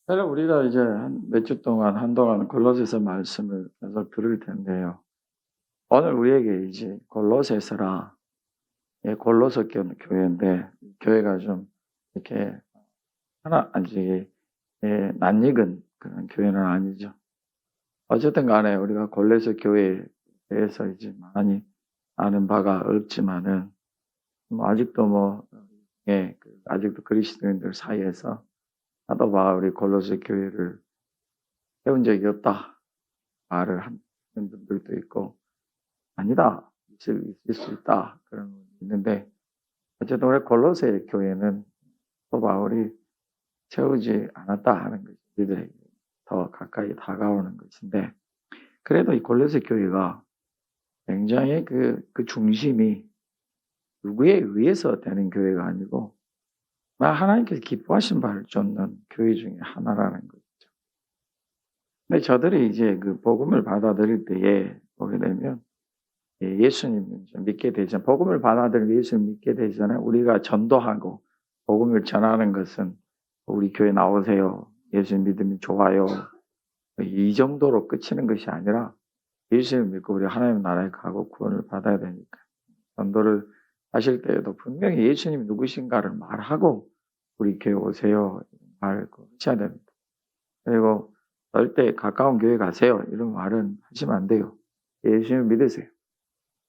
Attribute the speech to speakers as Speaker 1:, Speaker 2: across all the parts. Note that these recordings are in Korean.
Speaker 1: 그래서 우리가 이제 한 몇 주 동안 한동안 골로새서 말씀을 계속 들을 텐데요. 오늘 우리에게 이제 골로새서라, 예, 골로새 교회인데 교회가 좀 이렇게 하나 아직 예, 낯익은 그런 교회는 아니죠. 어쨌든 간에 우리가 골로새 교회에 대해서 이제 많이 아는 바가 없지만은 뭐 아직도 뭐 예, 아직도 그리스도인들 사이에서 사도 바울이 골로새 교회를 세운 적이 없다 말을 하는 분들도 있고 아니다 있을 수 있다 그런 분이 있는데 어쨌든 우리 골로새 교회는 또 바울이 세우지 않았다 하는 것이 우리들에게 더 가까이 다가오는 것인데 그래도 이 골로새 교회가 굉장히 그 중심이 누구에 의해서 되는 교회가 아니고 하나님께서 기뻐하신 바를 쫓는 교회 중에 하나라는 거죠. 근데 저들이 이제 그 복음을 받아들일 때에 보게 되면 예수님 믿게 되죠. 복음을 받아들이고 예수님 믿게 되기 전에 우리가 전도하고 복음을 전하는 것은 우리 교회 나오세요. 예수님 믿으면 좋아요. 이 정도로 끝이는 것이 아니라 예수님 믿고 우리 하나님 나라에 가고 구원을 받아야 되니까 전도를 하실 때에도 분명히 예수님이 누구신가를 말하고 우리 교회 오세요. 말 하셔야 됩니다. 그리고 절대 가까운 교회 가세요. 이런 말은 하시면 안 돼요. 예수님 믿으세요.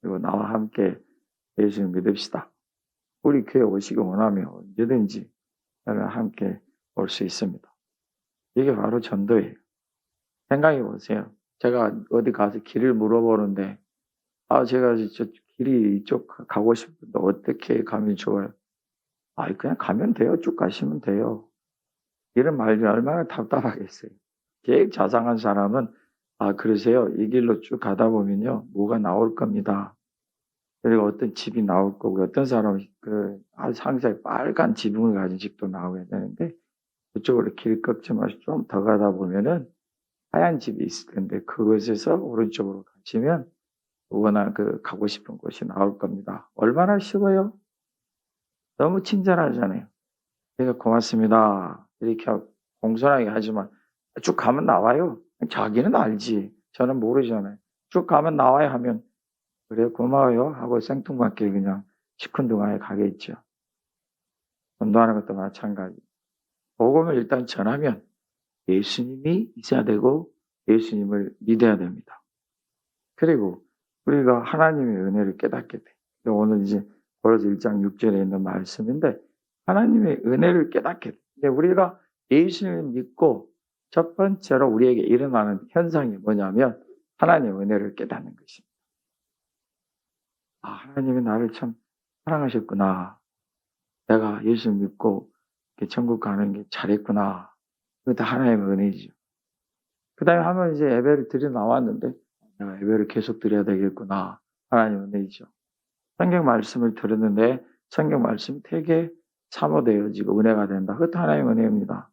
Speaker 1: 그리고 나와 함께 예수님 믿읍시다. 우리 교회 오시기 원하면 언제든지 함께 올 수 있습니다. 이게 바로 전도예요. 생각해 보세요. 제가 어디 가서 길을 물어보는데 제가 저 길이 이쪽 가고 싶은데 어떻게 가면 좋아요? 그냥 가면 돼요. 쭉 가시면 돼요. 이런 말이 얼마나 답답하겠어요. 계획 자상한 사람은 그러세요. 이 길로 쭉 가다 보면요. 뭐가 나올 겁니다. 그리고 어떤 집이 나올 거고 어떤 사람은 상세히 빨간 지붕을 가진 집도 나오게 되는데 그쪽으로 길 꺾지 마시고 좀 더 가다 보면은 하얀 집이 있을 텐데 그곳에서 오른쪽으로 가시면 원하는 가고 싶은 곳이 나올 겁니다. 얼마나 쉬워요? 너무 친절하잖아요. 그래서 고맙습니다. 이렇게 공손하게 하지만 쭉 가면 나와요. 자기는 알지. 저는 모르잖아요. 쭉 가면 나와야 하면 그래 고마워요 하고 생뚱맞게 그냥 시큰둥하게 가겠죠. 전도하는 것도 마찬가지. 복음을 일단 전하면 예수님이 있어야 되고 예수님을 믿어야 됩니다. 그리고 우리가 하나님의 은혜를 깨닫게 돼. 오늘 이제 골로새 1장 6절에 있는 말씀인데 하나님의 은혜를 깨닫게 돼. 우리가 예수님을 믿고 첫 번째로 우리에게 일어나는 현상이 뭐냐면 하나님의 은혜를 깨닫는 것입니다. 하나님이 나를 참 사랑하셨구나. 내가 예수 믿고 천국 가는 게 잘했구나. 그것도 하나님의 은혜죠. 그 다음에 한번 이제 예배를 드려 나왔는데 내가 예배를 계속 드려야 되겠구나. 하나님의 은혜죠. 성경 말씀을 들었는데 성경 말씀이 되게 사모되어지고 은혜가 된다. 그것도 하나님의 은혜입니다.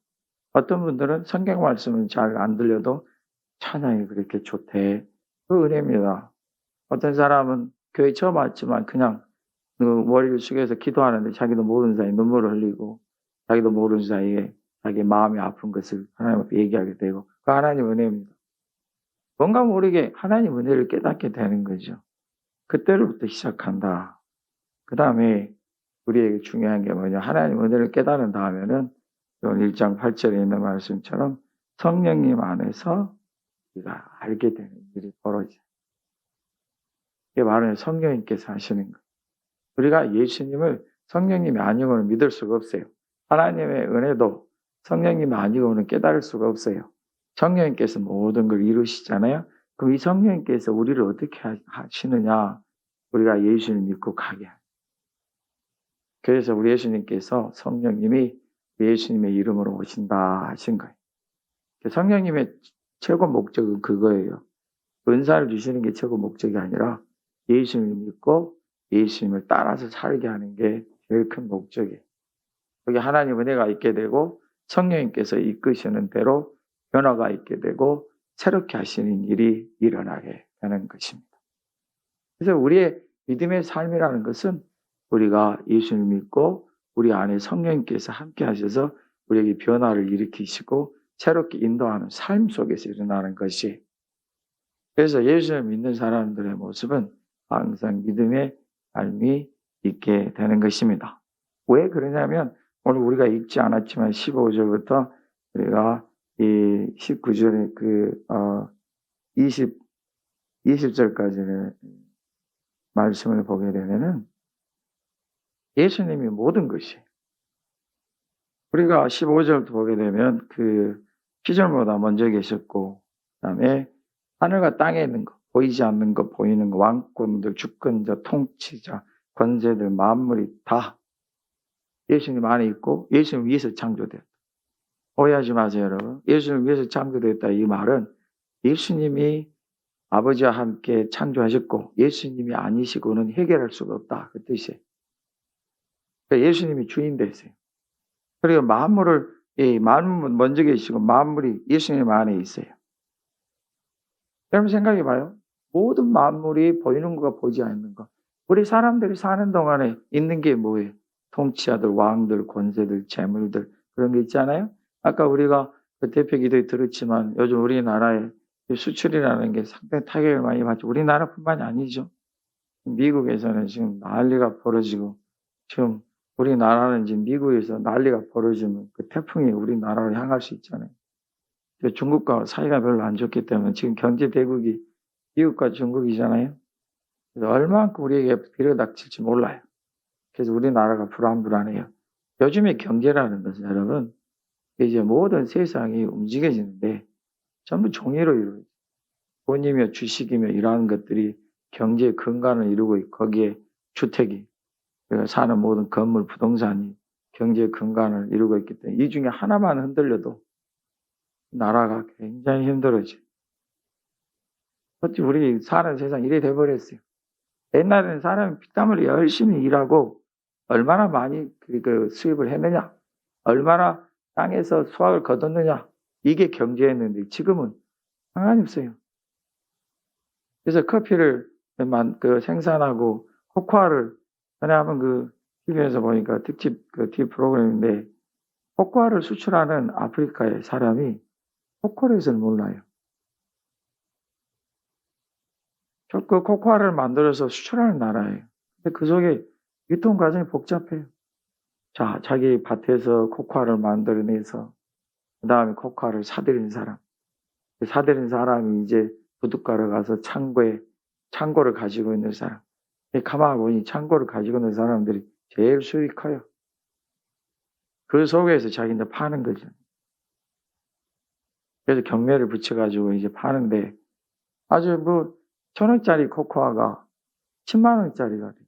Speaker 1: 어떤 분들은 성경 말씀은 잘 안 들려도 찬양이 그렇게 좋대. 그 은혜입니다. 어떤 사람은 교회 처음 왔지만 그냥 머리를 숙여서 기도하는데 자기도 모르는 사이에 눈물을 흘리고 자기도 모르는 사이에 자기 마음이 아픈 것을 하나님 앞에 얘기하게 되고 그 하나님 은혜입니다. 뭔가 모르게 하나님 은혜를 깨닫게 되는 거죠. 그때로부터 시작한다. 그 다음에 우리에게 중요한 게 뭐냐. 하나님 은혜를 깨달은 다음에는 1장 8절에 있는 말씀처럼 성령님 안에서 우리가 알게 되는 일이 벌어져요. 이게 바로 성령님께서 하시는 거예요. 우리가 예수님을 성령님이 아니고는 믿을 수가 없어요. 하나님의 은혜도 성령님이 아니고는 깨달을 수가 없어요. 성령님께서 모든 걸 이루시잖아요. 그럼 이 성령님께서 우리를 어떻게 하시느냐. 우리가 예수를 믿고 가게 해요. 그래서 우리 예수님께서 성령님이 예수님의 이름으로 오신다 하신 거예요. 성령님의 최고 목적은 그거예요. 은사를 주시는 게 최고 목적이 아니라 예수님을 믿고 예수님을 따라서 살게 하는 게 제일 큰 목적이에요. 거기 하나님 은혜가 있게 되고 성령님께서 이끄시는 대로 변화가 있게 되고 새롭게 하시는 일이 일어나게 되는 것입니다. 그래서 우리의 믿음의 삶이라는 것은 우리가 예수님을 믿고 우리 안에 성령님께서 함께 하셔서 우리에게 변화를 일으키시고 새롭게 인도하는 삶 속에서 일어나는 것이, 그래서 예수를 믿는 사람들의 모습은 항상 믿음의 삶이 있게 되는 것입니다. 왜 그러냐면 오늘 우리가 읽지 않았지만 15절부터 우리가 이 19절의 20절까지의 말씀을 보게 되면은 예수님이 모든 것이, 우리가 15절부터 보게 되면 그 피조물보다 먼저 계셨고, 그다음에 하늘과 땅에 있는 것, 보이지 않는 것, 보이는 것, 왕권들, 주권자, 통치자, 권세들, 만물이 다 예수님 안에 있고 예수님 위해서 창조되었다. 오해하지 마세요, 여러분. 예수님 위해서 창조되었다. 이 말은 예수님이 아버지와 함께 창조하셨고 예수님이 아니시고는 해결할 수가 없다. 그 뜻이에요. 그러니까 예수님이 주인 되세요. 그리고 만물을, 만물 먼저 계시고 만물이 예수님 안에 있어요. 여러분 생각해 봐요. 모든 만물이 보이는 것과 보이지 않는 것. 우리 사람들이 사는 동안에 있는 게 뭐예요? 통치자들, 왕들, 권세들, 재물들, 그런 게 있잖아요. 아까 우리가 그 대표 기도에 들었지만 요즘 우리나라의 수출이라는 게 상당히 타격을 많이 받죠. 우리나라뿐만이 아니죠. 미국에서는 지금 난리가 벌어지고, 지금 우리나라는 지금 미국에서 난리가 벌어지면 그 태풍이 우리나라로 향할 수 있잖아요. 중국과 사이가 별로 안 좋기 때문에 지금 경제 대국이 미국과 중국이잖아요. 그래서 얼마만큼 우리에게 빌어닥칠지 몰라요. 그래서 우리나라가 불안해요. 요즘의 경제라는 것은 여러분, 이제 모든 세상이 움직여지는데 전부 종이로 이루어져요. 돈이며 주식이며 이러한 것들이 경제의 근간을 이루고 있고, 거기에 주택이, 우리가 사는 모든 건물, 부동산이 경제의 근간을 이루고 있기 때문에 이 중에 하나만 흔들려도 나라가 굉장히 힘들어져요. 어찌 우리 사는 세상 이래 돼버렸어요. 옛날에는 사람이 피땀 흘려 열심히 일하고 얼마나 많이 그 수입을 했느냐, 얼마나 땅에서 수확을 거뒀느냐, 이게 경제였는데 지금은 상관이 없어요. 그래서 커피를 생산하고 코코아를, 전에 한번 그 TV에서 보니까 특집 TV 프로그램인데, 코코아를 수출하는 아프리카의 사람이 초콜릿을 몰라요. 그 코코아를 만들어서 수출하는 나라예요. 근데 그 속에 유통 과정이 복잡해요. 자, 자기 밭에서 코코아를 만들어내서 그 다음에 코코아를 사들인 사람, 사들인 사람이 이제 부둣가로 가서 창고를 가지고 있는 사람. 가만 보니 창고를 가지고 있는 사람들이 제일 수익이 커요. 그 속에서 자기는 파는 거죠. 그래서 경매를 붙여가지고 이제 파는데, 아주 1,000원짜리 코코아가 10만 원짜리가 돼요.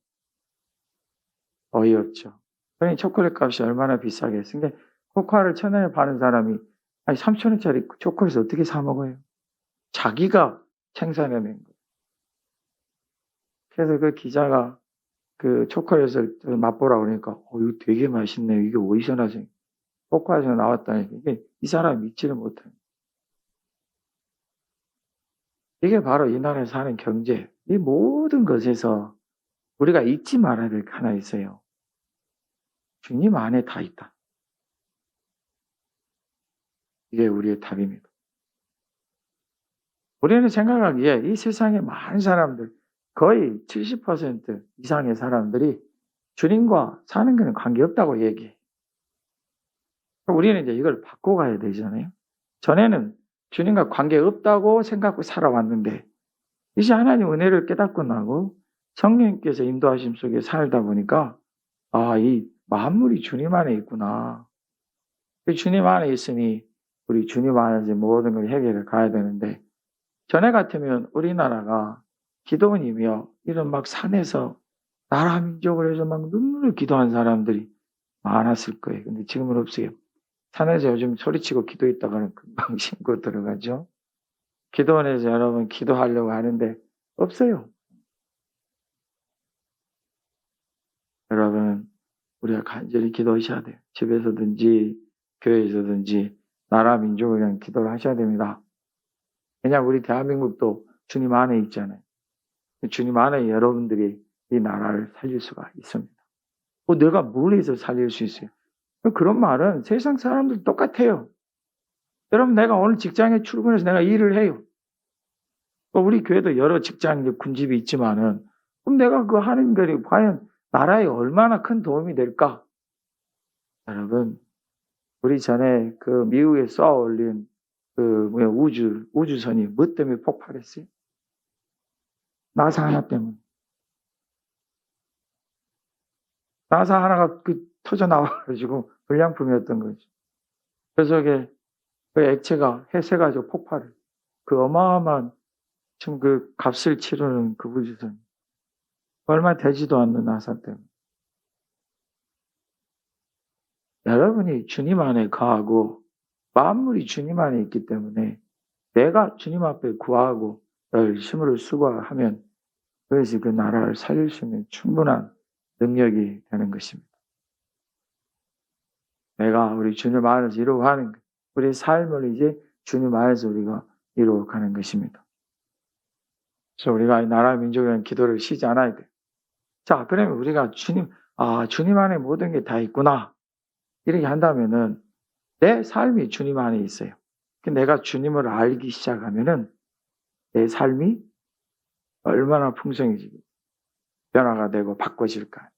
Speaker 1: 어이없죠. 그러니 초콜릿 값이 얼마나 비싸겠어요. 근데 코코아를 1,000원에 파는 사람이 3,000원짜리 초콜릿을 어떻게 사 먹어요? 자기가 생산해낸 거예요. 그래서 그 기자가 그 초콜릿을 맛보라고 그러니까, 이거 되게 맛있네요. 이게 어디서 나세요? 코코아에서 나왔다니까. 이 사람이 믿지를 못해요. 이게 바로 이 나라에 사는 경제. 이 모든 것에서 우리가 잊지 말아야 될 게 하나 있어요. 주님 안에 다 있다. 이게 우리의 답입니다. 우리는 생각하기에 이 세상에 많은 사람들, 거의 70% 이상의 사람들이 주님과 사는 것은 관계없다고 얘기해. 우리는 이제 이걸 바꿔가야 되잖아요. 전에는 주님과 관계없다고 생각하고 살아왔는데, 이제 하나님 은혜를 깨닫고 나고 성령님께서 인도하심 속에 살다 보니까, 이 만물이 주님 안에 있구나. 주님 안에 있으니 우리 주님 안에서 모든 걸 해결해 가야 되는데, 전에 같으면 우리나라가 기도원이며 이런 막 산에서 나라 민족을 해서 막 눈물을 기도한 사람들이 많았을 거예요. 근데 지금은 없어요. 산에서 요즘 소리치고 기도했다가는 금방 신고 들어가죠. 기도원에서 여러분 기도하려고 하는데 없어요. 여러분, 우리가 간절히 기도하셔야 돼요. 집에서든지 교회에서든지 나라 민족을 위한 기도를 하셔야 됩니다. 왜냐하면 우리 대한민국도 주님 안에 있잖아요. 주님 안에 여러분들이 이 나라를 살릴 수가 있습니다. 내가 뭘 해서 살릴 수 있어요? 그런 말은 세상 사람들 똑같아요. 여러분, 내가 오늘 직장에 출근해서 내가 일을 해요. 또 우리 교회도 여러 직장 군집이 있지만은, 그럼 내가 그 하는 것이 과연 나라에 얼마나 큰 도움이 될까? 여러분, 우리 전에 그 미국에 쏘아 올린 우주선이 뭐 때문에 폭발했어요? 나사 하나 때문에. 나사 하나가 터져 나와가지고 불량품이었던 거죠. 그래서 그 액체가 해세가지고 폭발을. 그 어마어마한 지금 그 값을 치르는 그 우주선. 얼마 되지도 않는 나사 때문에. 여러분이 주님 안에 거하고 만물이 주님 안에 있기 때문에 내가 주님 앞에 구하고 열심으로 수고하면 그것이 그 나라를 살릴 수 있는 충분한 능력이 되는 것입니다. 내가 우리 주님 안에서 이루어가는 것, 우리 삶을 이제 주님 안에서 우리가 이루어가는 것입니다. 그래서 우리가 이 나라 민족이라는 기도를 쉬지 않아야 돼요. 자, 그러면 우리가 주님 안에 모든 게 다 있구나. 이렇게 한다면은 내 삶이 주님 안에 있어요. 내가 주님을 알기 시작하면은 내 삶이 얼마나 풍성해지고 변화가 되고 바꿔질까.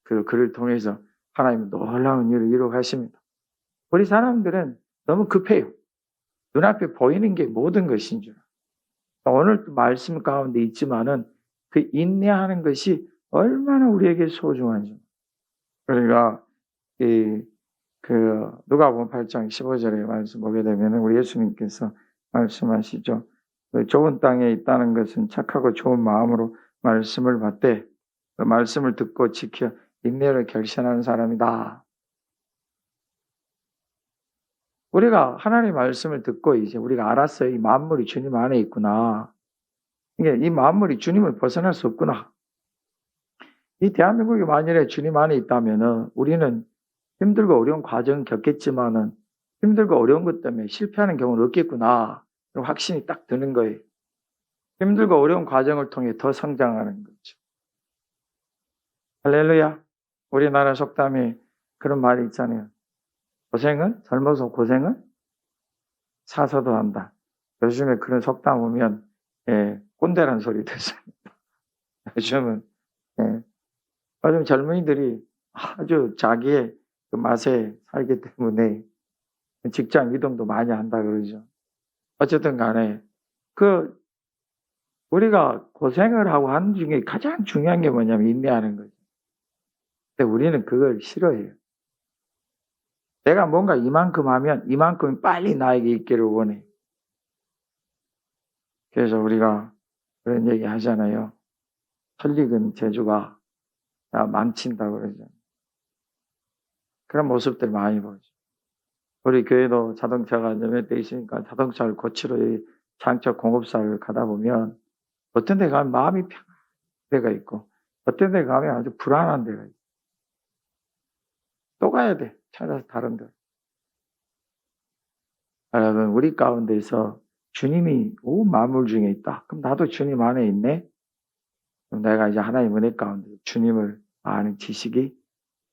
Speaker 1: 그리고 그를 통해서 하나님은 놀라운 일을 이루어 가십니다. 우리 사람들은 너무 급해요. 눈앞에 보이는 게 모든 것인 줄. 오늘 말씀 가운데 있지만은 그 인내하는 것이 얼마나 우리에게 소중한지. 그러니까 누가복음 8장 15절의 말씀 보게 되면 우리 예수님께서 말씀하시죠. 좋은 땅에 있다는 것은 착하고 좋은 마음으로 말씀을 받되 그 말씀을 듣고 지켜 인내를 결신하는 사람이다. 우리가 하나님의 말씀을 듣고 이제 우리가 알았어요. 이 만물이 주님 안에 있구나. 이게 이 만물이 주님을 벗어날 수 없구나. 이 대한민국이 만일에 주님 안에 있다면은 우리는 힘들고 어려운 과정을 겪겠지만은 힘들고 어려운 것 때문에 실패하는 경우는 없겠구나. 이런 확신이 딱 드는 거예요. 힘들고 어려운 과정을 통해 더 성장하는 거죠. 할렐루야. 우리나라 속담에 그런 말이 있잖아요. 젊어서 고생은 사서도 한다. 요즘에 그런 속담 보면 꼰대란 소리 듣습니다. 요즘은 요즘 젊은이들이 아주 자기의 그 맛에 살기 때문에 직장 이동도 많이 한다 그러죠. 어쨌든 간에 우리가 고생을 하고 하는 중에 가장 중요한 게 뭐냐면 인내하는 거죠. 근데 우리는 그걸 싫어해요. 내가 뭔가 이만큼 하면 이만큼 빨리 나에게 있기를 원해. 그래서 우리가 그런 얘기 하잖아요. 설익은 재주가 망친다고 그러죠. 그런 모습들 많이 보죠. 우리 교회도 자동차가 몇 대 있으니까 자동차를 고치러 장차 공업사를 가다 보면 어떤 데 가면 마음이 편한 데가 있고 어떤 데 가면 아주 불안한 데가 있고 또 가야 돼. 찾아서 다른 데. 여러분, 우리 가운데서 주님이 온 만물 중에 있다. 그럼 나도 주님 안에 있네? 그럼 내가 이제 하나님 은혜 가운데 주님을 아는 지식이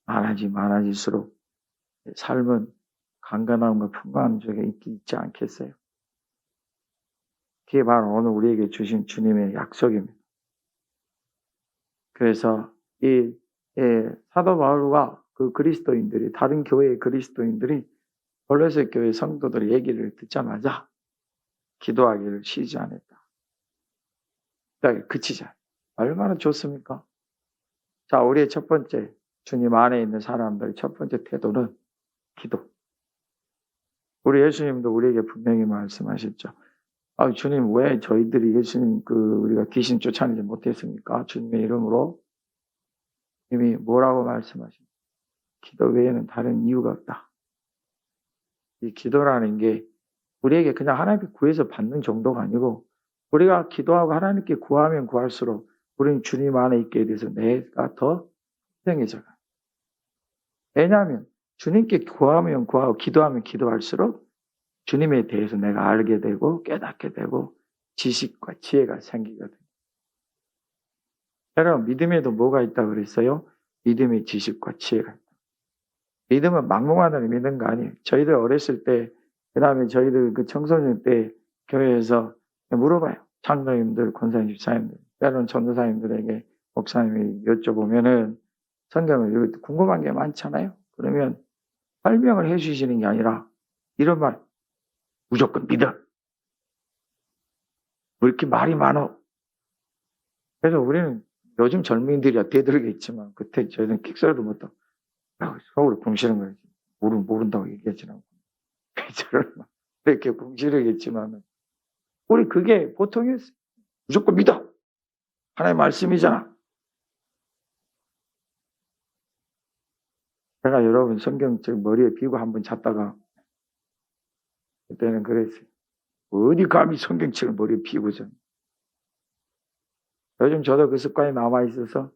Speaker 1: 많아질수록 삶은 강건함과 풍성함 중에 있지 않겠어요? 그게 바로 오늘 우리에게 주신 주님의 약속입니다. 그래서 사도 바울과 그 그리스도인들이, 다른 교회의 그리스도인들이 골로새 교회 성도들의 얘기를 듣자마자 기도하기를 쉬지 않았다. 그치자. 얼마나 좋습니까? 자, 우리의 첫 번째, 주님 안에 있는 사람들의 첫 번째 태도는 기도. 우리 예수님도 우리에게 분명히 말씀하셨죠. 주님, 왜 저희들이 예수님 우리가 귀신 쫓아내지 못했습니까? 주님의 이름으로. 이미 뭐라고 말씀하십니까? 기도 외에는 다른 이유가 없다. 이 기도라는 게 우리에게 그냥 하나님께 구해서 받는 정도가 아니고 우리가 기도하고 하나님께 구하면 구할수록 우리는 주님 안에 있게 돼서 내가 더 생해져가. 왜냐하면 주님께 구하면 구하고 기도하면 기도할수록 주님에 대해서 내가 알게 되고 깨닫게 되고 지식과 지혜가 생기거든요. 여러분, 믿음에도 뭐가 있다고 그랬어요? 믿음의 지식과 지혜가 있다. 믿음은 막무가내로 믿는 거 아니에요. 저희들 어렸을 때 그 다음에 저희들 그 청소년 때 교회에서 물어봐요. 장로님들, 권사님, 집사님들, 때로는 전도사님들에게 목사님이 여쭤보면은 성경을 궁금한 게 많잖아요. 그러면 설명을 해 주시는 게 아니라 이런 말, 무조건 믿어. 왜 이렇게 말이 많어? 그래서 우리는 요즘 젊은이들이야 대들겠지만 그때 저희는 킥소리도 못하고 서울을 궁시는 거예요. 모른다고 얘기하지 않고. 저를 막 이렇게 궁시르겠지만 우리 그게 보통이었어요. 무조건 믿어. 하나님의 말씀이잖아. 제가 여러분 성경책 머리에 비고 한번 잤다가 그때는 그랬어요. 어디 감히 성경책을 머리에 비고 잤. 요즘 저도 그 습관이 남아있어서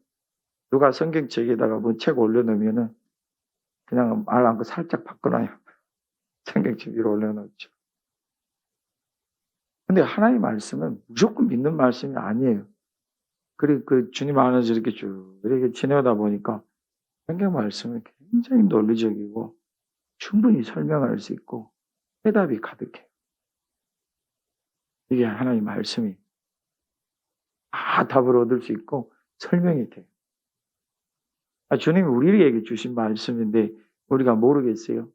Speaker 1: 누가 성경책에다가 뭐 책 올려놓으면은 그냥 말 않고 살짝 바꿔놔요. 성경책 위로 올려놓죠. 근데 하나님의 말씀은 무조건 믿는 말씀이 아니에요. 그리고 그 주님 안에서 이렇게 쭉 이렇게 지내다 보니까 성경 말씀은 굉장히 논리적이고 충분히 설명할 수 있고 해답이 가득해요. 이게 하나님의 말씀이 다 답을 얻을 수 있고 설명이 돼요. 주님이 우리에게 주신 말씀인데 우리가 모르겠어요.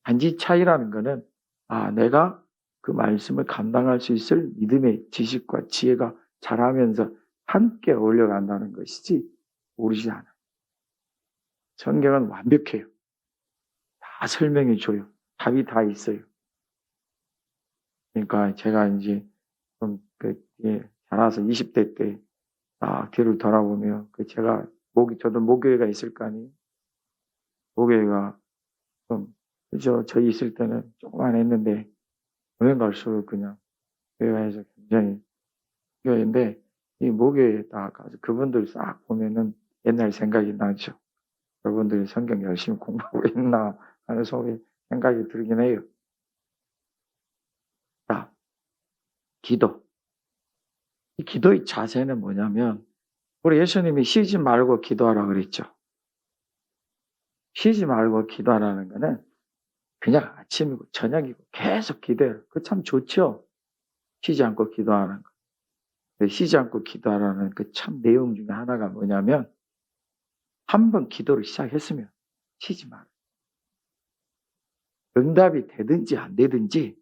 Speaker 1: 단지 차이라는 거는 내가 그 말씀을 감당할 수 있을 믿음의 지식과 지혜가 자라면서 함께 어울려간다는 것이지 모르지 않아요. 성경은 완벽해요. 다 설명해 줘요. 답이 다 있어요. 그러니까 제가 이제 좀 자라서 20대 때 뒤를 돌아보면 제가 저도 모교회가 있을 거 아니에요. 모교회가 좀 저희 있을 때는 조금만 했는데 오늘 갈수록 그냥 교회에서 굉장히 교회인데 이 모교회에 딱 가서 그분들 싹 보면은 옛날 생각이 나죠. 여러분들이 성경 열심히 공부하고 있나 하는 속에 생각이 들긴 해요. 자, 기도. 이 기도의 자세는 뭐냐면 우리 예수님이 쉬지 말고 기도하라 그랬죠. 쉬지 말고 기도하라는 거는 그냥 아침이고 저녁이고 계속 기도해요. 그 참 좋죠. 쉬지 않고 기도하는 거. 쉬지 않고 기도하라는 그 참 내용 중에 하나가 뭐냐면 한번 기도를 시작했으면 쉬지 마라. 응답이 되든지 안 되든지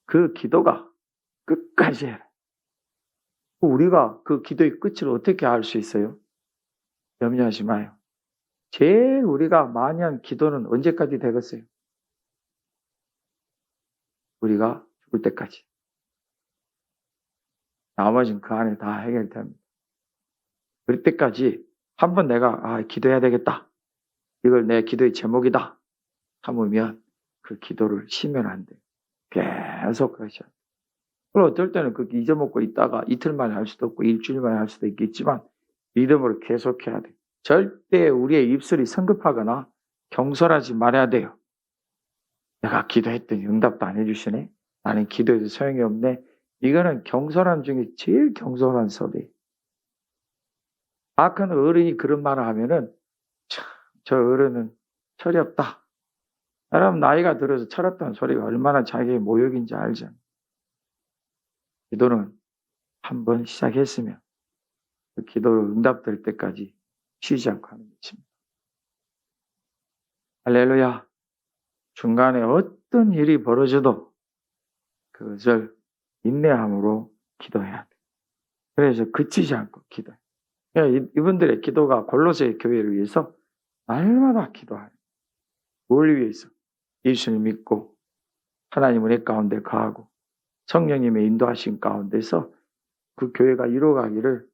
Speaker 1: 그 기도가 끝까지 해라. 우리가 그 기도의 끝을 어떻게 알 수 있어요? 염려하지 마요. 제일 우리가 많이 한 기도는 언제까지 되겠어요? 우리가 죽을 때까지. 나머지는 그 안에 다 해결됩니다. 그럴 때까지 한번 내가 기도해야 되겠다. 이걸 내 기도의 제목이다. 참으면 그 기도를 쉬면 안 돼. 계속 하셔야 돼. 그리고 어떨 때는 그렇게 잊어먹고 있다가 이틀 만에 할 수도 없고 일주일 만에 할 수도 있겠지만 믿음으로 계속해야 돼. 절대 우리의 입술이 성급하거나 경솔하지 말아야 돼요. 내가 기도했더니 응답도 안 해주시네. 나는 기도해도 소용이 없네. 이거는 경솔한 중에 제일 경솔한 소리. 악한 어른이 그런 말을 하면은 참, 저 어른은 철이 없다. 여러분 나이가 들어서 철 없다는 소리가 얼마나 자기의 모욕인지 알잖아요. 기도는 한번 시작했으면 그 기도로 응답될 때까지 쉬지 않고 하는 것입니다. 할렐루야. 중간에 어떤 일이 벌어져도 그것을 인내함으로 기도해야 돼. 그래서 그치지 않고 기도해. 이분들의 기도가 골로새 교회를 위해서 날마다 기도해요. 뭘 위해서? 예수님 믿고 하나님 은혜 가운데 거하고 성령님의 인도하신 가운데서 그 교회가 이루어가기를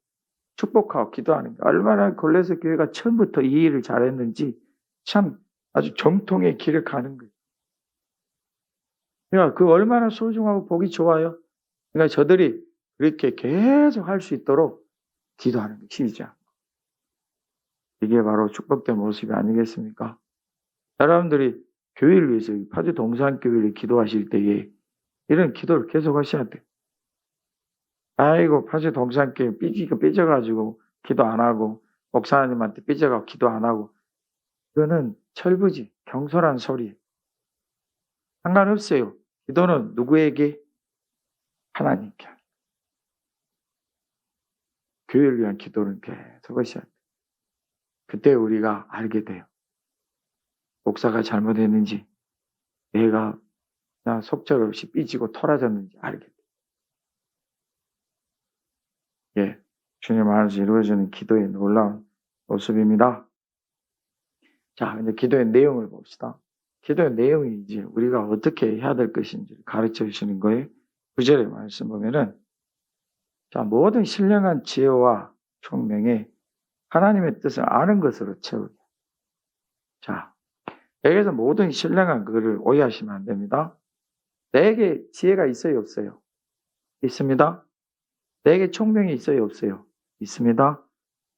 Speaker 1: 축복하고 기도하는 게 얼마나 골로새 교회가 처음부터 이 일을 잘했는지 참 아주 정통의 길을 가는 거예요. 그러니까 그 얼마나 소중하고 보기 좋아요. 그러니까 저들이 그렇게 계속 할 수 있도록 기도하는 게 시작. 이게 바로 축복된 모습이 아니겠습니까? 여러분들이 교회를 위해서 파주 동산교회를 기도하실 때에 이런 기도를 계속 하셔야 돼요. 아이고 파주 동산교회 삐져가지고 기도 안 하고 목사님한테 삐져가지고 기도 안 하고 이거는 철부지 경솔한 소리. 상관없어요. 기도는 누구에게? 하나님께. 교회를 위한 기도는 계속 하셔야 돼요. 그때 우리가 알게 돼요. 목사가 잘못했는지, 내가 그냥 속절없이 삐지고 토라졌는지 알게 돼요. 예, 주님 안에서 이루어지는 기도의 놀라운 모습입니다. 자, 이제 기도의 내용을 봅시다. 기도의 내용이 이제 우리가 어떻게 해야 될 것인지 가르쳐 주시는 거예요. 9절의 말씀 보면은, 자, 모든 신령한 지혜와 총명에 하나님의 뜻을 아는 것으로 채우게. 자, 여기서 모든 신령한 그거를 오해하시면 안 됩니다. 내게 지혜가 있어요, 없어요? 있습니다. 내게 총명이 있어요, 없어요? 있습니다.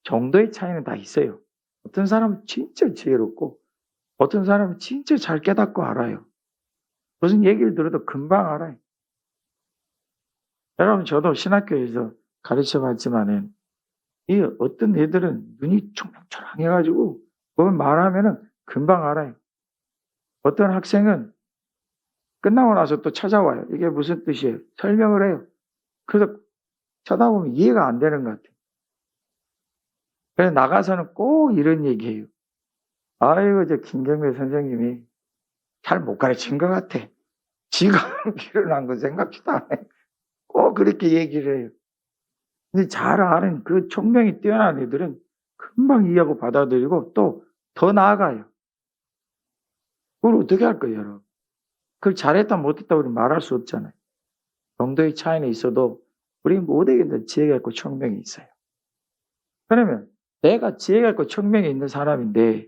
Speaker 1: 정도의 차이는 다 있어요. 어떤 사람은 진짜 지혜롭고 어떤 사람은 진짜 잘 깨닫고 알아요. 무슨 얘기를 들어도 금방 알아요. 여러분, 저도 신학교에서 가르쳐 봤지만은 이 어떤 애들은 눈이 총명초롱해가지고 그걸 말하면은 금방 알아요. 어떤 학생은 끝나고 나서 또 찾아와요. 이게 무슨 뜻이에요? 설명을 해요. 그래서 쳐다보면 이해가 안 되는 것 같아요. 그래서 나가서는 꼭 이런 얘기해요. 아이고, 저 김경배 선생님이 잘 못 가르친 것 같아. 지가 일어난 거 생각지도 안 해. 꼭 그렇게 얘기를 해요. 근데 잘 아는 그 총명이 뛰어난 애들은 금방 이해하고 받아들이고 또 더 나아가요. 그걸 어떻게 할 거예요, 여러분? 그걸 잘했다 못했다 우리 말할 수 없잖아요. 정도의 차이는 있어도 우리 모두에게 지혜가 있고 총명이 있어요. 그러면 내가 지혜가 있고 총명이 있는 사람인데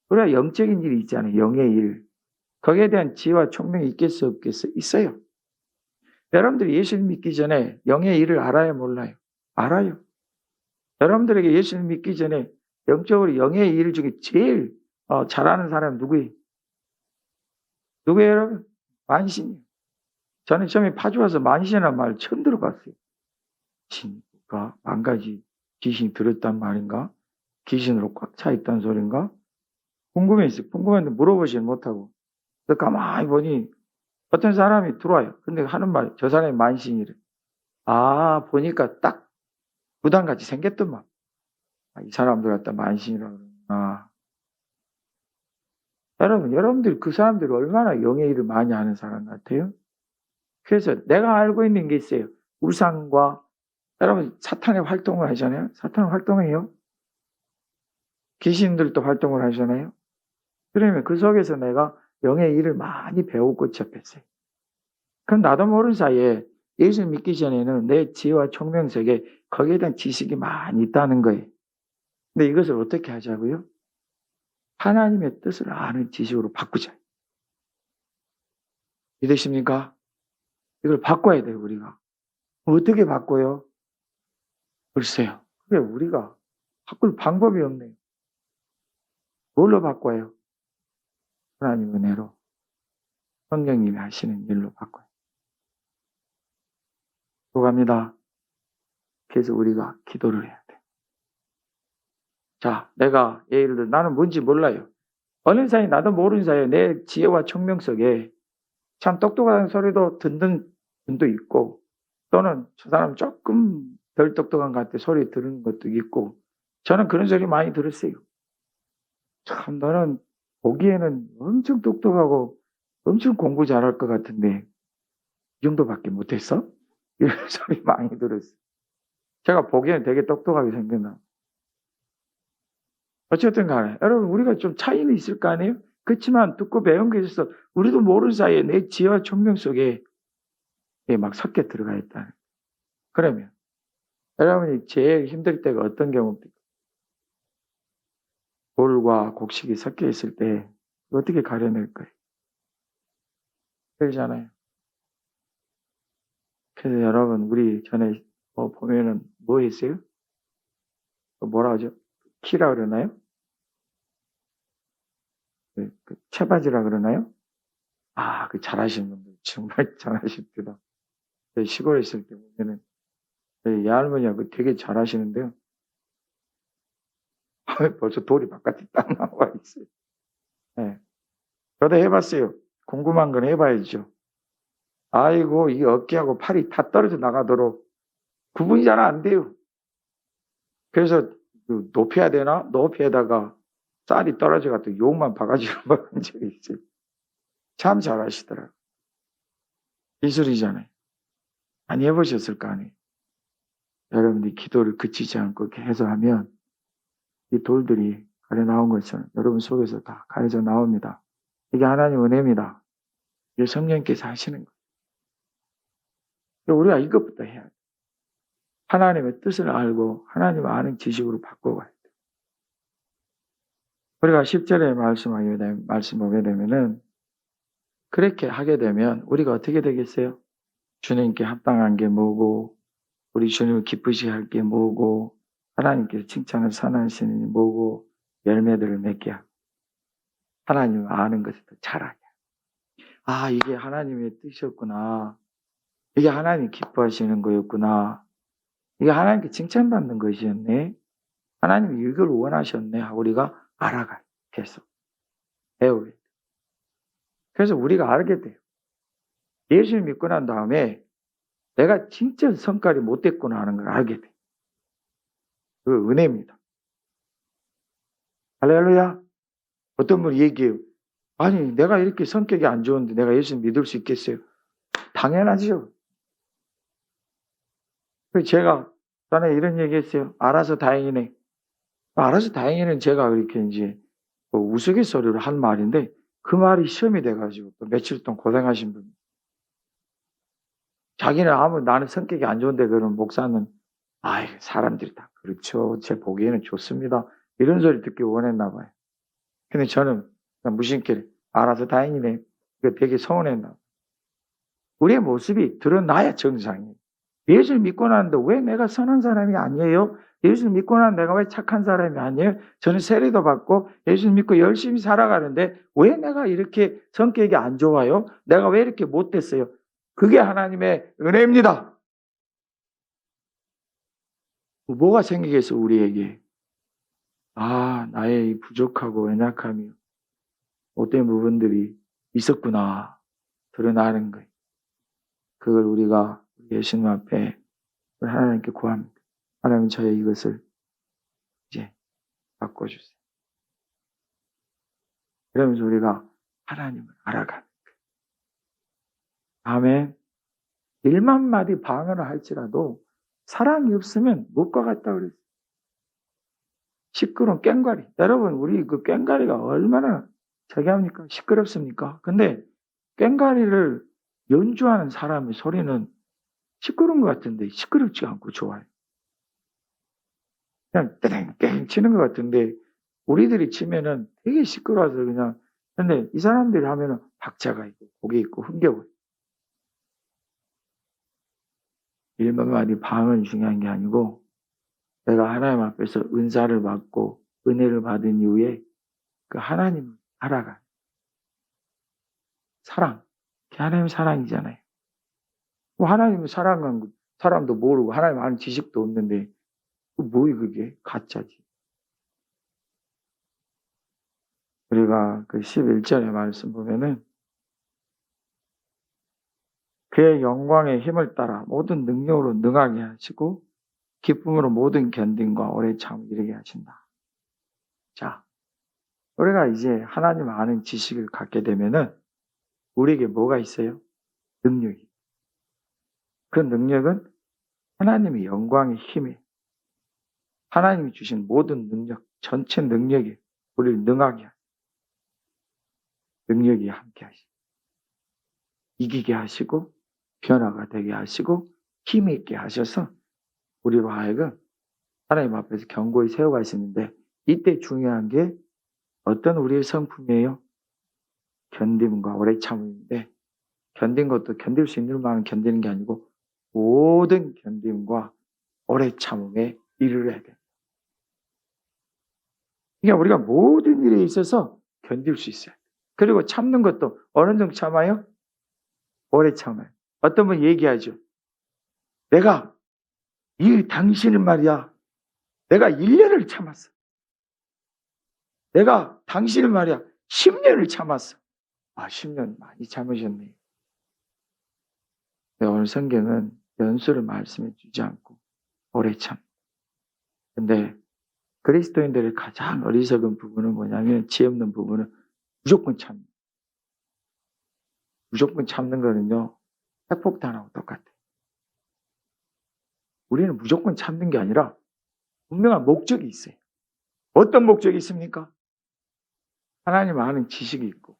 Speaker 1: 우리가 영적인 일이 있잖아요. 영의 일. 거기에 대한 지혜와 총명이 있겠어 없겠어? 있어요. 여러분들이 예수를 믿기 전에 영의 일을 알아요 몰라요? 알아요. 여러분들에게 예수를 믿기 전에 영적으로 영의 일 중에 제일 잘하는 사람은 누구예요? 누구예요 여러분? 만신이요. 저는 처음에 파주 와서 만신이라는 말을 처음 들어봤어요. 신가 만 가지 귀신이 들었단 말인가? 귀신으로 꽉 차 있다는 소린가? 궁금했어요. 궁금했는데 물어보지는 못하고. 그래서 가만히 보니 어떤 사람이 들어와요. 근데 하는 말, 저 사람이 만신이래. 아, 보니까 딱 무당같이 생겼더만. 아, 이 사람들 갖다 만신이라고 그러나. 여러분, 여러분들 그 사람들이 얼마나 영의 일을 많이 하는 사람 같아요? 그래서 내가 알고 있는 게 있어요. 우상과, 여러분, 사탄의 활동을 하잖아요? 사탄은 활동해요? 귀신들도 활동을 하잖아요? 그러면 그 속에서 내가 영의 일을 많이 배우고 접했어요. 그럼 나도 모르는 사이에 예수 믿기 전에는 내 지혜와 총명 속에 거기에 대한 지식이 많이 있다는 거예요. 근데 이것을 어떻게 하자고요? 하나님의 뜻을 아는 지식으로 바꾸자. 믿으십니까? 이걸 바꿔야 돼요, 우리가. 어떻게 바꿔요? 글쎄요. 그게 우리가 바꿀 방법이 없네요. 뭘로 바꿔요? 하나님 은혜로. 성령님이 하시는 일로 바꿔요. 또 갑니다. 그래서 우리가 기도를 해야 돼. 자, 내가 예를 들어 나는 뭔지 몰라요. 어느 사이 나도 모르는 사이에 내 지혜와 총명 속에 참 똑똑한 소리도 듣는 분도 있고 또는 저 사람 조금 덜 똑똑한 것 같아 소리 들은 것도 있고 저는 그런 소리 많이 들었어요. 참 너는 보기에는 엄청 똑똑하고 엄청 공부 잘할 것 같은데 이 정도밖에 못했어? 이런 소리 많이 들었어요. 제가 보기에는 되게 똑똑하게 생겼나. 어쨌든 간에 여러분 우리가 좀 차이는 있을 거 아니에요? 그렇지만 듣고 배운 게 있어서 우리도 모르는 사이에 내 지혜와 총명 속에 막 섞여 들어가 있다. 그러면 여러분이 제일 힘들 때가 어떤 경우입니까? 볼과 곡식이 섞여 있을 때 어떻게 가려낼 거예요? 힘들잖아요. 그래서 여러분 우리 전에 보면은 뭐 했어요? 뭐라 하죠? 키라 그러나요? 그 채바지라 그러나요? 아, 그 잘하시는 분들 정말 잘하십니다. 시골에 있을 때 보면은 이 할머니가 되게 잘하시는데요. 벌써 돌이 바깥에 딱 나와 있어요. 네. 저도 해봤어요. 궁금한 건 해봐야죠. 아이고, 이 어깨하고 팔이 다 떨어져 나가도록 구분이 잘 안 돼요. 그래서 높여야 되나? 높이에다가 쌀이 떨어져가지고 욕만 바가지로 먹은 적이 있어요. 참 잘하시더라고요. 기술이잖아요. 많이 해보셨을 거 아니에요. 여러분들이 기도를 그치지 않고 이렇게 해서 하면 이 돌들이 가려 나온 것처럼 여러분 속에서 다 가려져 나옵니다. 이게 하나님 은혜입니다. 이게 성령께서 하시는 거예요. 우리가 이것부터 해야 돼요. 하나님의 뜻을 알고 하나님을 아는 지식으로 바꿔가야 돼요. 우리가 10절에 말씀 보게 되면은 그렇게 하게 되면 우리가 어떻게 되겠어요? 주님께 합당한 게 뭐고 우리 주님을 기쁘시게 할 게 뭐고 하나님께서 칭찬을 선하시는 게 뭐고 열매들을 맺게 하고 하나님을 아는 것을 더 잘하게 하고 이게 하나님의 뜻이었구나. 이게 하나님이 기뻐하시는 거였구나. 이게 하나님께 칭찬받는 것이었네. 하나님이 이걸 원하셨네 하고 우리가 알아가요. 계속 배우게 돼요. 그래서 우리가 알게 돼요. 예수를 믿고 난 다음에 내가 진짜 성깔이 못됐구나 하는 걸 알게 돼. 그 은혜입니다. 할렐루야. 어떤 분이 얘기해요. 아니, 내가 이렇게 성격이 안 좋은데 내가 예수 믿을 수 있겠어요? 당연하죠. 그래서 제가 전에 이런 얘기 했어요. 알아서 다행이네. 알아서 다행이는 제가 이렇게 이제 우스갯소리로 한 말인데 그 말이 시험이 돼가지고 또 며칠 동안 고생하신 분. 자기는 나는 성격이 안 좋은데 그런 목사는 사람들이 다 그렇죠. 제 보기에는 좋습니다. 이런 소리 듣기 원했나 봐요. 근데 저는 무심결에 알아서 다행이네. 그게 되게 서운했나 봐요. 우리의 모습이 드러나야 정상이에요. 예수를 믿고 나는데 왜 내가 선한 사람이 아니에요? 예수를 믿고 나는 내가 왜 착한 사람이 아니에요? 저는 세례도 받고 예수를 믿고 열심히 살아가는데 왜 내가 이렇게 성격이 안 좋아요? 내가 왜 이렇게 못됐어요? 그게 하나님의 은혜입니다. 뭐가 생기겠어 우리에게? 나의 부족하고 연약함이 못된 부분들이 있었구나 드러나는 거예요. 그걸 우리가 예수님 앞에 하나님께 구합니다. 하나님 저의 이것을 이제 바꿔주세요. 그러면서 우리가 하나님을 알아가는 거예요. 아멘. 1만 마디 방언을 할지라도 사랑이 없으면 못과 같다 그랬어요. 시끄러운 꽹과리. 여러분 우리 그 꽹과리가 얼마나 저기 합니까? 시끄럽습니까? 근데 꽹과리를 연주하는 사람의 소리는 시끄러운 것 같은데 시끄럽지 않고 좋아요. 그냥 땡땡 치는 것 같은데 우리들이 치면은 되게 시끄러워서 그냥 근데 이 사람들이 하면은 박자가 있고 곡이 있고 흥겨워요. 1만 마디 방언이 중요한 게 아니고 내가 하나님 앞에서 은사를 받고 은혜를 받은 이후에 그 하나님을 알아가 사랑. 그게 하나님의 사랑이잖아요. 하나님은 사랑한 거 사람도 모르고 하나님 아는 지식도 없는데 뭐이 그게 가짜지. 우리가 그 11절의 말씀 보면은 그의 영광의 힘을 따라 모든 능력으로 능하게 하시고 기쁨으로 모든 견딘과 오래 참 이르게 하신다. 자, 우리가 이제 하나님 아는 지식을 갖게 되면은 우리에게 뭐가 있어요? 능력이. 그 능력은 하나님의 영광의 힘이에요. 하나님이 주신 모든 능력, 전체 능력이 우리를 능하게 하시고 능력이 함께 하시고 이기게 하시고 변화가 되게 하시고 힘이 있게 하셔서 우리로 하여금 하나님 앞에서 견고히 세워가시는데 이때 중요한 게 어떤 우리의 성품이에요? 견딤과 오래 참음인데 견딘 것도 견딜 수 있는 만큼 견디는 게 아니고 모든 견딤과 오래 참음에 이르러야 돼. 그러니까 우리가 모든 일에 있어서 견딜 수 있어요. 그리고 참는 것도 어느 정도 참아요? 오래 참아요. 어떤 분 얘기하죠. 내가 당신은 말이야. 내가 1년을 참았어. 내가 당신은 말이야. 10년을 참았어. 10년 많이 참으셨네요. 오늘 성경은 연수를 말씀해 주지 않고 오래 참. 근데 그리스도인들의 가장 어리석은 부분은 뭐냐면, 지혜 없는 부분은 무조건 참. 무조건 참는 거는요, 핵폭탄하고 똑같아요. 우리는 무조건 참는 게 아니라 분명한 목적이 있어요. 어떤 목적이 있습니까? 하나님 아는 지식이 있고,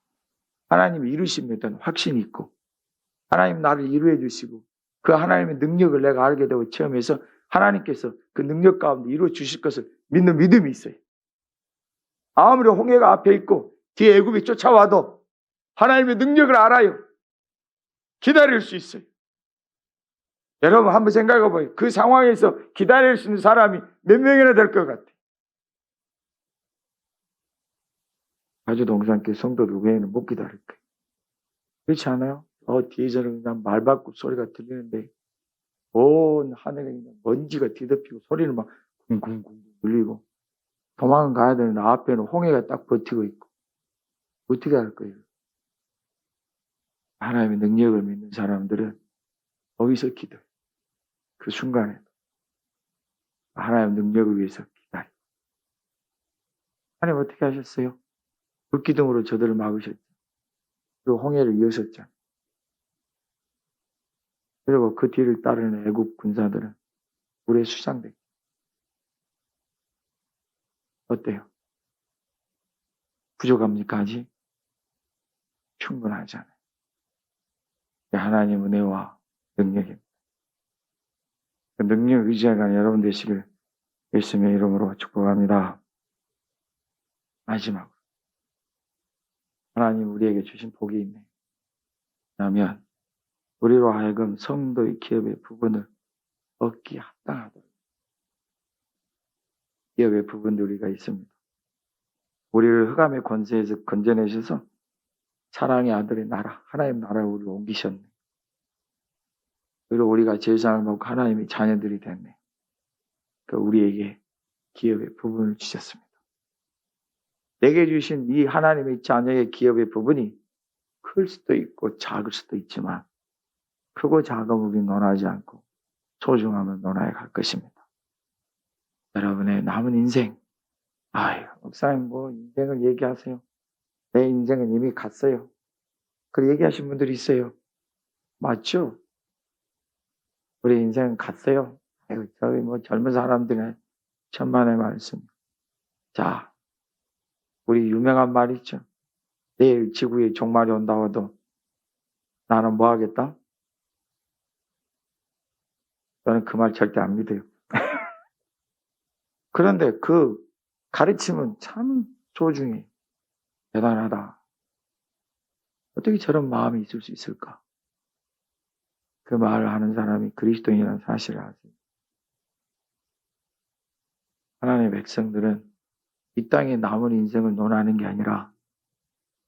Speaker 1: 하나님이 이루심에 대한 확신이 있고, 하나님 나를 이루어 주시고, 그 하나님의 능력을 내가 알게 되고 체험해서 하나님께서 그 능력 가운데 이루어 주실 것을 믿는 믿음이 있어요. 아무리 홍해가 앞에 있고 뒤에 애굽이 쫓아와도 하나님의 능력을 알아요. 기다릴 수 있어요. 여러분 한번 생각해 봐요. 그 상황에서 기다릴 수 있는 사람이 몇 명이나 될 것 같아요. 가주동산교회 성도들 외에는 못 기다릴 거예요. 그렇지 않아요? 뒤에서는 그냥 말 바꾸 소리가 들리는데 온 하늘에 그냥 먼지가 뒤덮이고 소리는 막 쿵쿵쿵 들리고, 도망은 가야 되는데 앞에는 홍해가 딱 버티고 있고, 어떻게 할 거예요? 하나님의 능력을 믿는 사람들은 거기서 기도해요. 그 순간에 하나님의 능력을 위해서 기다려요. 하나님 어떻게 하셨어요? 불기둥으로 저들을 막으셨죠. 그리고 홍해를 이으셨잖아요. 그리고 그 뒤를 따르는 애국 군사들은 물에 수장됐죠. 어때요? 부족합니까? 아직? 충분하지 않아요. 하나님 은혜와 능력입니다. 그 능력 의지하는 여러분 되시길 예수님의 이름으로 축복합니다. 마지막으로 하나님 우리에게 주신 복이 있네요. 왜냐하면 우리로 하여금 성도의 기업의 부분을 얻기 합당하도록 기업의 부분들이 우리가 있습니다. 우리를 흑암의 권세에서 건져내셔서 사랑의 아들의 나라, 하나님 나라에 우리를 옮기셨네. 그리고 우리가 제사를 먹고 하나님의 자녀들이 됐네. 그러니까 우리에게 기업의 부분을 주셨습니다. 내게 주신 이 하나님의 자녀의 기업의 부분이 클 수도 있고 작을 수도 있지만, 크고 작음을 우리 논하지 않고 소중함을 논하여 갈 것입니다. 여러분의 남은 인생, 목사님 인생을 얘기하세요. 내 인생은 이미 갔어요. 그렇게 얘기하신 분들이 있어요. 맞죠? 우리 인생은 갔어요. 저희 젊은 사람들의 천만의 말씀. 자, 우리 유명한 말 있죠. 내일 지구에 종말이 온다고 해도 나는 뭐 하겠다? 저는 그 말 절대 안 믿어요. 그런데 그 가르침은 참 소중해. 대단하다. 어떻게 저런 마음이 있을 수 있을까? 그 말을 하는 사람이 그리스도인이라는 사실을 아세요. 하나님의 백성들은 이 땅에 남은 인생을 논하는 게 아니라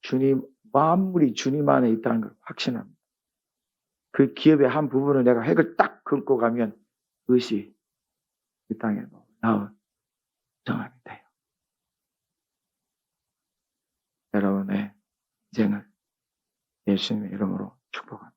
Speaker 1: 주님, 만물이 주님 안에 있다는 걸 확신합니다. 그 기업의 한 부분을 내가 핵을 딱 긋고 가면 그것이 이 땅에 나온 정함이 돼요. 여러분의 인생을 예수님의 이름으로 축복합니다.